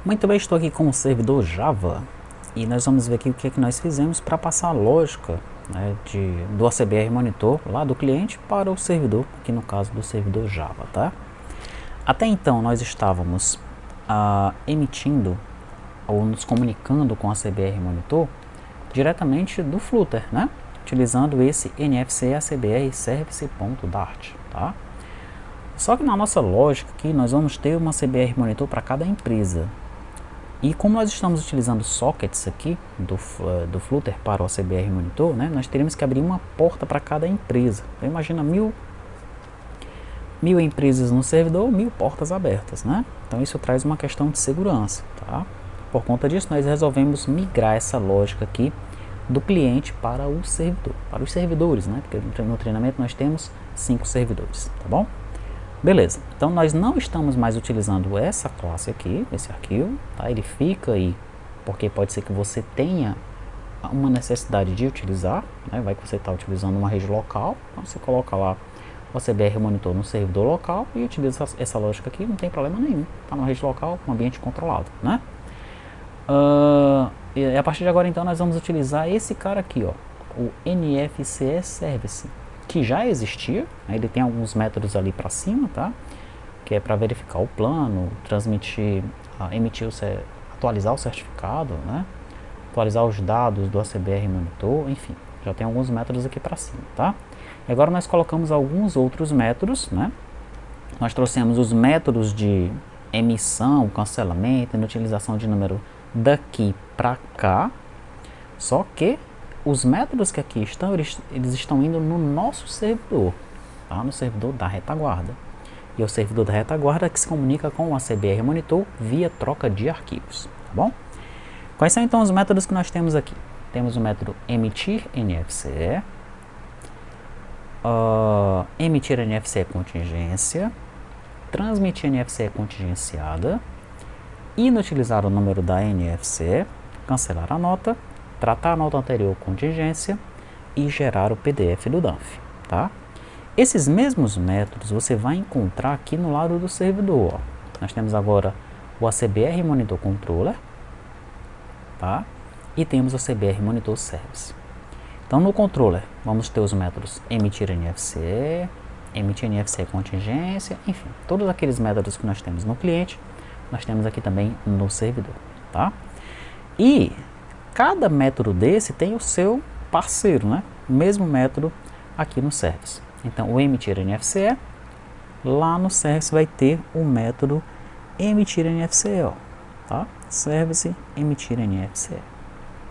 Muito bem, estou aqui com o servidor Java e nós vamos ver aqui o que é que nós fizemos para passar a lógica, né, do ACBR Monitor lá do cliente para o servidor, aqui no caso do servidor Java, tá? Até então nós estávamos emitindo ou nos comunicando com a ACBR Monitor diretamente do Flutter, né? Utilizando esse NFC ACBR Service.Dart, tá? Só que na nossa lógica aqui nós vamos ter uma ACBR Monitor para cada empresa. E como nós estamos utilizando sockets aqui do Flutter para o ACBR Monitor, né, nós teríamos que abrir uma porta para cada empresa. Então imagina mil empresas no servidor, 1000 portas abertas, né? Então isso traz uma questão de segurança, tá? Por conta disso nós resolvemos migrar essa lógica aqui do cliente para o servidor, para os servidores, né? Porque no treinamento nós temos 5 servidores, tá bom? Beleza, então nós não estamos mais utilizando essa classe aqui, esse arquivo, tá? Ele fica aí, porque pode ser que você tenha uma necessidade de utilizar, né? Vai que você está utilizando uma rede local, então você coloca lá o ACBR Monitor no servidor local e utiliza essa lógica aqui, não tem problema nenhum, está numa rede local, um ambiente controlado, né? E a partir de agora então nós vamos utilizar esse cara aqui, ó, o NFC Service, que já existia, né? Ele tem alguns métodos ali para cima, tá? Que é para verificar o plano, transmitir, atualizar o certificado, né? Atualizar os dados do ACBR Monitor, enfim, já tem alguns métodos aqui para cima, tá? E agora nós colocamos alguns outros métodos, né? Nós trouxemos os métodos de emissão, cancelamento, inutilização de número daqui para cá, só que os métodos que aqui estão, eles estão indo no nosso servidor, tá? No servidor da retaguarda. E é o servidor da retaguarda que se comunica com o ACBR Monitor via troca de arquivos, tá bom? Quais são então os métodos que nós temos aqui? Temos o método emitir NFC, emitir NFC contingência, transmitir NFC contingenciada, inutilizar o número da NFC, cancelar a nota, tratar a nota anterior contingência e gerar o PDF do DANF, tá? Esses mesmos métodos você vai encontrar aqui no lado do servidor, ó. Nós temos agora o ACBR Monitor Controller, tá? E temos o ACBR Monitor Service. Então no controller vamos ter os métodos emitir NFC, emitir NFC contingência, enfim, todos aqueles métodos que nós temos no cliente, nós temos aqui também no servidor, tá? E cada método desse tem o seu parceiro, né? O mesmo método aqui no service. Então, o emitir NFC, lá no service vai ter o método emitir NFC, ó, tá? Service emitir NFC,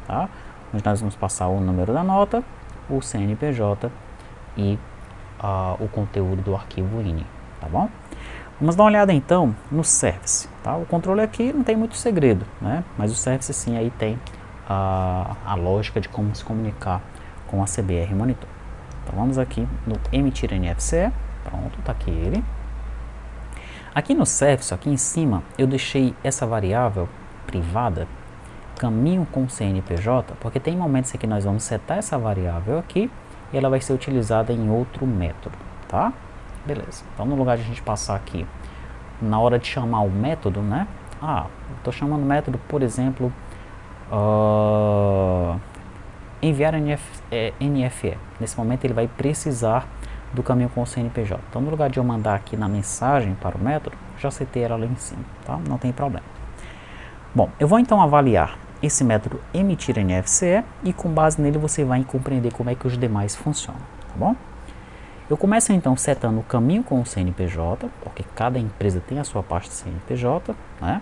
tá? Onde nós vamos passar o número da nota, o CNPJ e o conteúdo do arquivo INI, tá bom? Vamos dar uma olhada então no service, tá? O controle aqui não tem muito segredo, né? Mas o service sim aí tem a lógica de como se comunicar com a ACBR Monitor. Então vamos aqui no emitir NFC, pronto, tá aqui ele. Aqui no service, aqui em cima, eu deixei essa variável privada, caminho com CNPJ, porque tem momentos em que nós vamos setar essa variável aqui e ela vai ser utilizada em outro método, tá? Beleza, então no lugar de a gente passar aqui, na hora de chamar o método, né? Estou chamando o método, por exemplo, enviar NFE. Nesse momento ele vai precisar do caminho com o CNPJ. Então no lugar de eu mandar aqui na mensagem para o método, já setei ela lá em cima, tá? Não tem problema. Bom, eu vou então avaliar esse método emitir NFC e com base nele você vai compreender como é que os demais funcionam, tá bom? Eu começo então setando o caminho com o CNPJ, porque cada empresa tem a sua pasta CNPJ, né?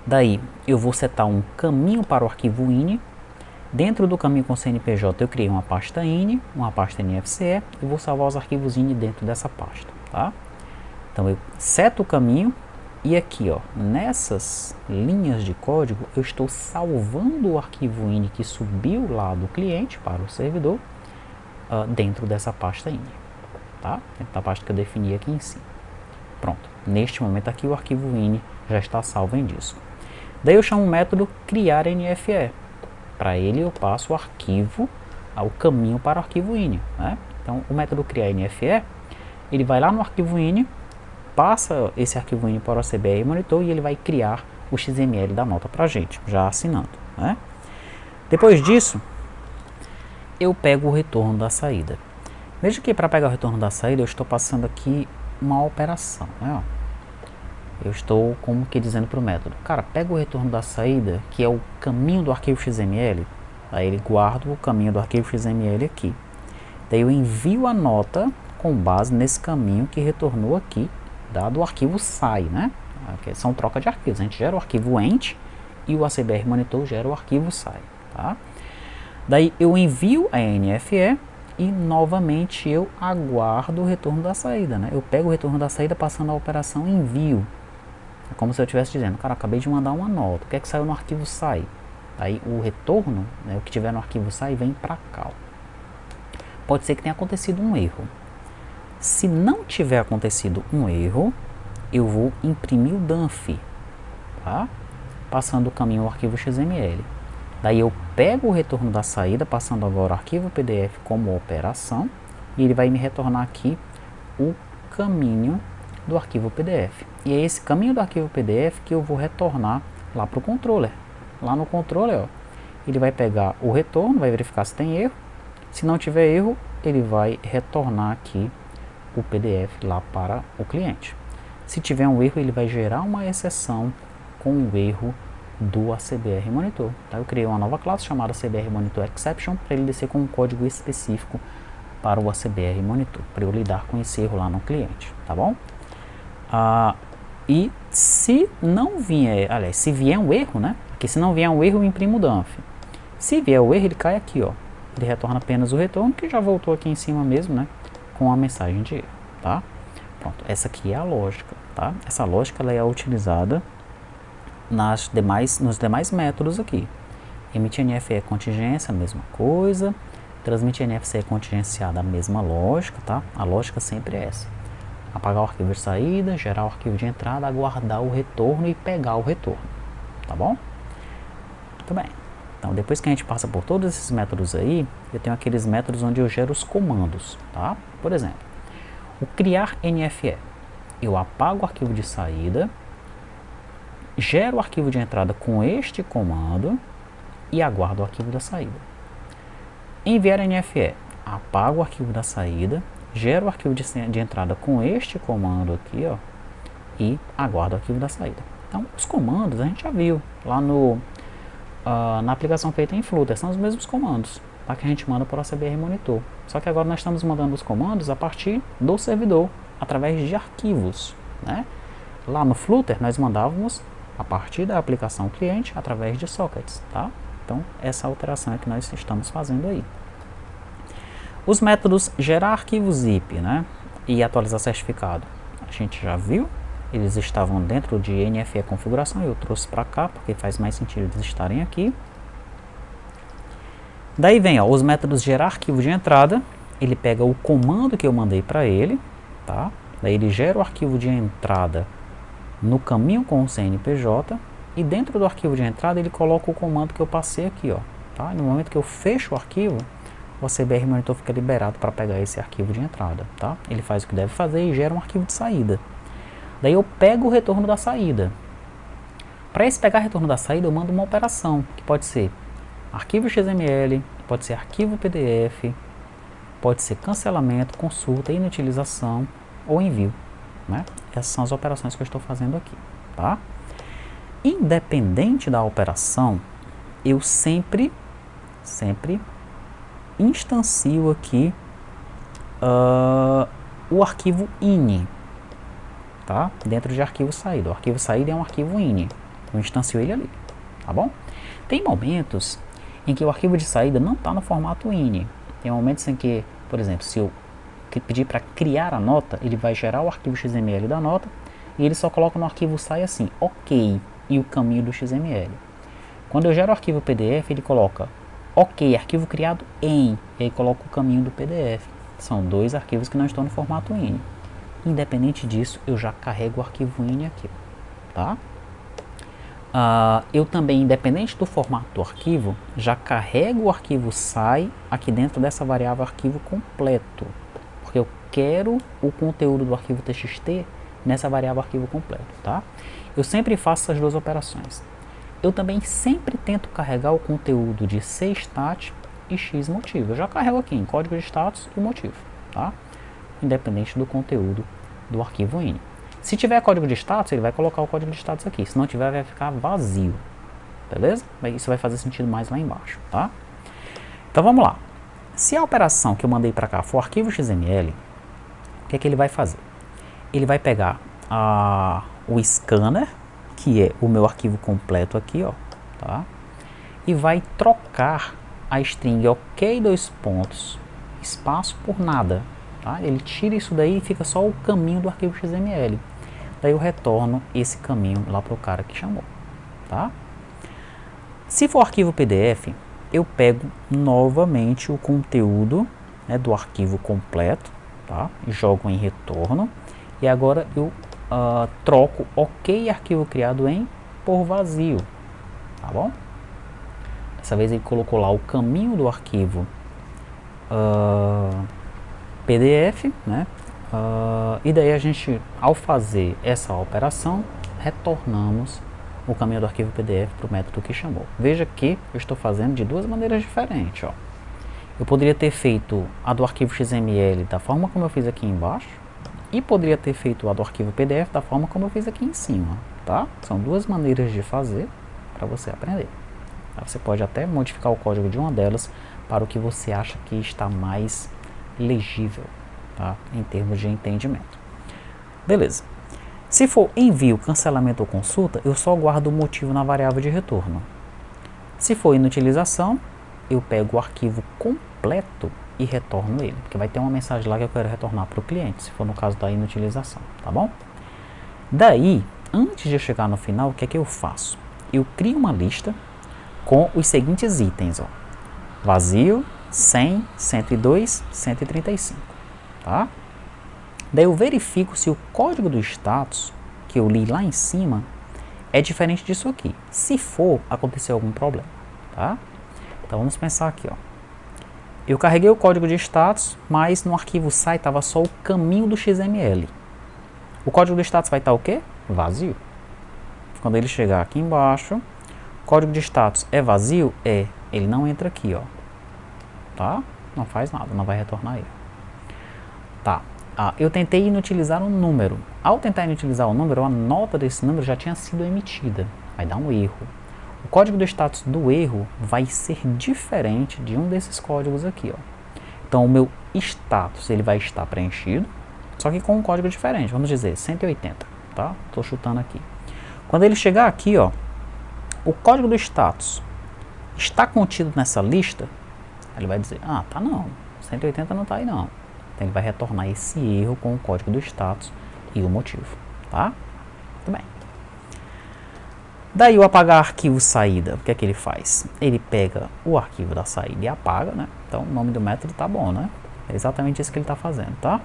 Daí eu vou setar um caminho para o arquivo INI. Dentro do caminho com o CNPJ eu criei uma pasta INI, uma pasta NFC e vou salvar os arquivos INI dentro dessa pasta, tá? Então eu seto o caminho e aqui, ó, nessas linhas de código eu estou salvando o arquivo INI que subiu lá do cliente para o servidor dentro dessa pasta INI, tá? Dentro da pasta que eu defini aqui em cima. Pronto, neste momento aqui o arquivo INI já está salvo em disco. Daí eu chamo o método criar NFE. Para ele eu passo o arquivo, o caminho para o arquivo INI, né? Então o método criar NFE, ele vai lá no arquivo INI, passa esse arquivo INI para o CBR Monitor e ele vai criar o XML da nota para a gente, já assinando, né? Depois disso, eu pego o retorno da saída. Veja que para pegar o retorno da saída, eu estou passando aqui uma operação, né? Eu estou como que dizendo para o método, cara, pega o retorno da saída, que é o caminho do arquivo XML, aí ele guarda o caminho do arquivo XML aqui. Daí eu envio a nota com base nesse caminho que retornou aqui, dado o arquivo SAI, né? Aqui são troca de arquivos, a gente gera o arquivo ENT e o ACBR Monitor gera o arquivo SAI, tá? Daí eu envio a NFE e novamente eu aguardo o retorno da saída, né? Eu pego o retorno da saída passando a operação envio. É como se eu estivesse dizendo, cara, acabei de mandar uma nota, o que é que saiu no arquivo SAI? Aí o retorno, né, o que tiver no arquivo SAI vem para cá. Pode ser que tenha acontecido um erro. Se não tiver acontecido um erro, eu vou imprimir o dump, tá? Passando o caminho ao arquivo XML. Daí eu pego o retorno da saída, passando agora o arquivo PDF como operação, e ele vai me retornar aqui o caminho do arquivo PDF. E é esse caminho do arquivo PDF que eu vou retornar lá para o controller. Lá no controller, ó, ele vai pegar o retorno, vai verificar se tem erro. Se não tiver erro, ele vai retornar aqui o PDF lá para o cliente. Se tiver um erro, ele vai gerar uma exceção com o erro do ACBR Monitor. Tá? Eu criei uma nova classe chamada ACBR Monitor Exception para ele descer com um código específico para o ACBR Monitor, para eu lidar com esse erro lá no cliente, tá bom? E se não vier, aliás, se vier um erro, né? Porque se não vier um erro, eu imprimo o dump. Se vier o erro, ele cai aqui, ó. Ele retorna apenas o retorno, que já voltou aqui em cima mesmo, né? Com a mensagem de erro, tá? Pronto, essa aqui é a lógica, tá? Essa lógica ela é utilizada nos demais métodos aqui. Emitir NFE contingência, a mesma coisa. Transmitir NFC contingenciada, a mesma lógica, tá? A lógica sempre é essa. Apagar o arquivo de saída, gerar o arquivo de entrada, aguardar o retorno e pegar o retorno, tá bom? Muito bem. Então, depois que a gente passa por todos esses métodos aí, eu tenho aqueles métodos onde eu gero os comandos, tá? Por exemplo, o criar NFE. Eu apago o arquivo de saída, gero o arquivo de entrada com este comando e aguardo o arquivo da saída. Enviar NFE. Apago o arquivo da saída, gero o arquivo de entrada com este comando aqui, ó, e aguardo o arquivo da saída. Então, os comandos a gente já viu lá na aplicação feita em Flutter, são os mesmos comandos, tá, que a gente manda para o ACBR Monitor. Só que agora nós estamos mandando os comandos a partir do servidor, através de arquivos, né? Lá no Flutter nós mandávamos a partir da aplicação cliente, através de sockets, tá? Então, essa alteração é que nós estamos fazendo aí. Os métodos gerar arquivo zip, né, e atualizar certificado, a gente já viu, eles estavam dentro de NFE configuração, eu trouxe para cá, porque faz mais sentido eles estarem aqui. Daí vem, ó, os métodos gerar arquivo de entrada, ele pega o comando que eu mandei para ele, tá? Daí ele gera o arquivo de entrada no caminho com o CNPJ, e dentro do arquivo de entrada ele coloca o comando que eu passei aqui, ó, tá? No momento que eu fecho o arquivo, o ACBR Monitor fica liberado para pegar esse arquivo de entrada, tá? Ele faz o que deve fazer e gera um arquivo de saída. Daí eu pego o retorno da saída. Para esse pegar retorno da saída, eu mando uma operação, que pode ser arquivo XML, pode ser arquivo PDF, pode ser cancelamento, consulta, inutilização ou envio, né? Essas são as operações que eu estou fazendo aqui, tá? Independente da operação, eu sempre instancio aqui o arquivo ini, tá? Dentro de arquivo saída. O arquivo saída é um arquivo ini. Eu instancio ele ali, tá bom? Tem momentos em que o arquivo de saída não está no formato ini. Tem momentos em que, por exemplo, se eu pedir para criar a nota, ele vai gerar o arquivo XML da nota e ele só coloca no arquivo SAI assim, ok, e o caminho do XML. Quando eu gero o arquivo PDF, ele coloca ok, arquivo criado em, e aí coloca o caminho do PDF. São dois arquivos que não estão no formato ini. Independente disso, eu já carrego o arquivo ini aqui, tá? Eu também, independente do formato do arquivo, já carrego o arquivo SAI aqui dentro dessa variável arquivo completo, porque eu quero o conteúdo do arquivo TXT nessa variável arquivo completo, tá? Eu sempre faço essas duas operações. Eu também sempre tento carregar o conteúdo de cstat e xmotivo. Eu já carrego aqui em código de status e motivo, tá? Independente do conteúdo do arquivo ini. Se tiver código de status, ele vai colocar o código de status aqui. Se não tiver, vai ficar vazio. Beleza? Isso vai fazer sentido mais lá embaixo, tá? Então vamos lá. Se a operação que eu mandei para cá for arquivo XML, o que é que ele vai fazer? Ele vai pegar o scanner, que é o meu arquivo completo aqui, ó, tá? E vai trocar a string ok, espaço por nada, tá? Ele tira isso daí e fica só o caminho do arquivo XML. Daí eu retorno esse caminho lá para o cara que chamou, tá? Se for arquivo PDF, eu pego novamente o conteúdo, né, do arquivo completo, tá? Jogo em retorno e agora eu troco ok arquivo criado em por vazio, tá bom? Dessa vez ele colocou lá o caminho do arquivo PDF, né? E daí a gente, ao fazer essa operação, retornamos o caminho do arquivo PDF para o método que chamou. Veja que eu estou fazendo de duas maneiras diferentes, ó. Eu poderia ter feito a do arquivo XML da forma como eu fiz aqui embaixo e poderia ter feito a do arquivo PDF da forma como eu fiz aqui em cima, tá? São duas maneiras de fazer para você aprender. Você pode até modificar o código de uma delas para o que você acha que está mais legível, tá? Em termos de entendimento. Beleza. Se for envio, cancelamento ou consulta, eu só guardo o motivo na variável de retorno. Se for inutilização, eu pego o arquivo completo e retorno ele, porque vai ter uma mensagem lá que eu quero retornar para o cliente, se for no caso da inutilização, tá bom? Daí, antes de eu chegar no final, o que é que eu faço? Eu crio uma lista com os seguintes itens, ó. Vazio, 100, 102, 135, tá? Daí eu verifico se o código do status, que eu li lá em cima, é diferente disso aqui. Se for, aconteceu algum problema, tá? Então vamos pensar aqui, ó. Eu carreguei o código de status, mas no arquivo SAI estava só o caminho do XML. O código do status vai estar o quê? Vazio. Quando ele chegar aqui embaixo, o código de status é vazio? É. Ele não entra aqui, ó. Tá? Não faz nada, não vai retornar ele. Tá. Eu tentei inutilizar um número. Ao tentar inutilizar o número, a nota desse número já tinha sido emitida. Vai dar um erro. O código do status do erro vai ser diferente de um desses códigos aqui, ó. Então o meu status ele vai estar preenchido, só que com um código diferente. Vamos dizer 180, tá? Estou chutando aqui. Quando ele chegar aqui, ó, o código do status está contido nessa lista. Ele vai dizer, tá não, 180 não está aí não. Então ele vai retornar esse erro com o código do status e o motivo, tá? Muito bem. Daí o apagar arquivo saída, o que é que ele faz? Ele pega o arquivo da saída e apaga, né? Então o nome do método tá bom, né? É exatamente isso que ele está fazendo, tá?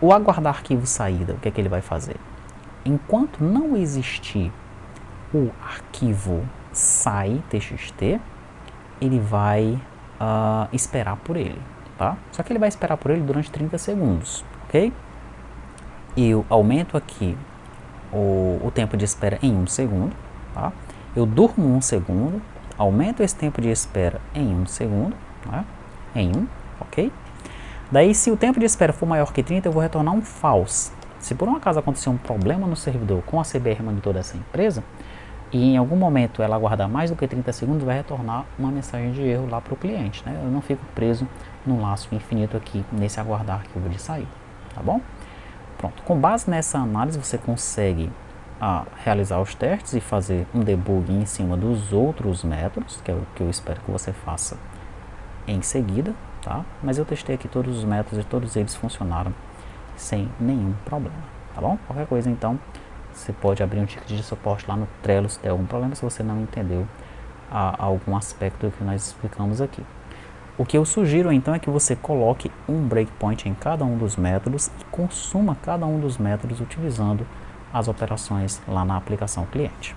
O aguardar arquivo saída, o que é que ele vai fazer? Enquanto não existir o arquivo sai.txt, ele vai esperar por ele, tá? Só que ele vai esperar por ele durante 30 segundos, ok? E eu aumento aqui o tempo de espera em 1 segundo, tá? Eu durmo 1 segundo, aumento esse tempo de espera em 1 segundo, tá? Em 1, ok? Daí, se o tempo de espera for maior que 30, eu vou retornar um false. Se por um acaso acontecer um problema no servidor com a CBR monitor dessa empresa, e em algum momento ela aguardar mais do que 30 segundos, vai retornar uma mensagem de erro lá para o cliente, né? Eu não fico preso num laço infinito aqui, nesse aguardar arquivo de saída, tá bom? Pronto, com base nessa análise você consegue realizar os testes e fazer um debug em cima dos outros métodos, que é o que eu espero que você faça em seguida, tá? Mas eu testei aqui todos os métodos e todos eles funcionaram sem nenhum problema, tá bom? Qualquer coisa então, você pode abrir um ticket de suporte lá no Trello se der algum problema, se você não entendeu algum aspecto que nós explicamos aqui. O que eu sugiro então é que você coloque um breakpoint em cada um dos métodos e consuma cada um dos métodos utilizando as operações lá na aplicação cliente.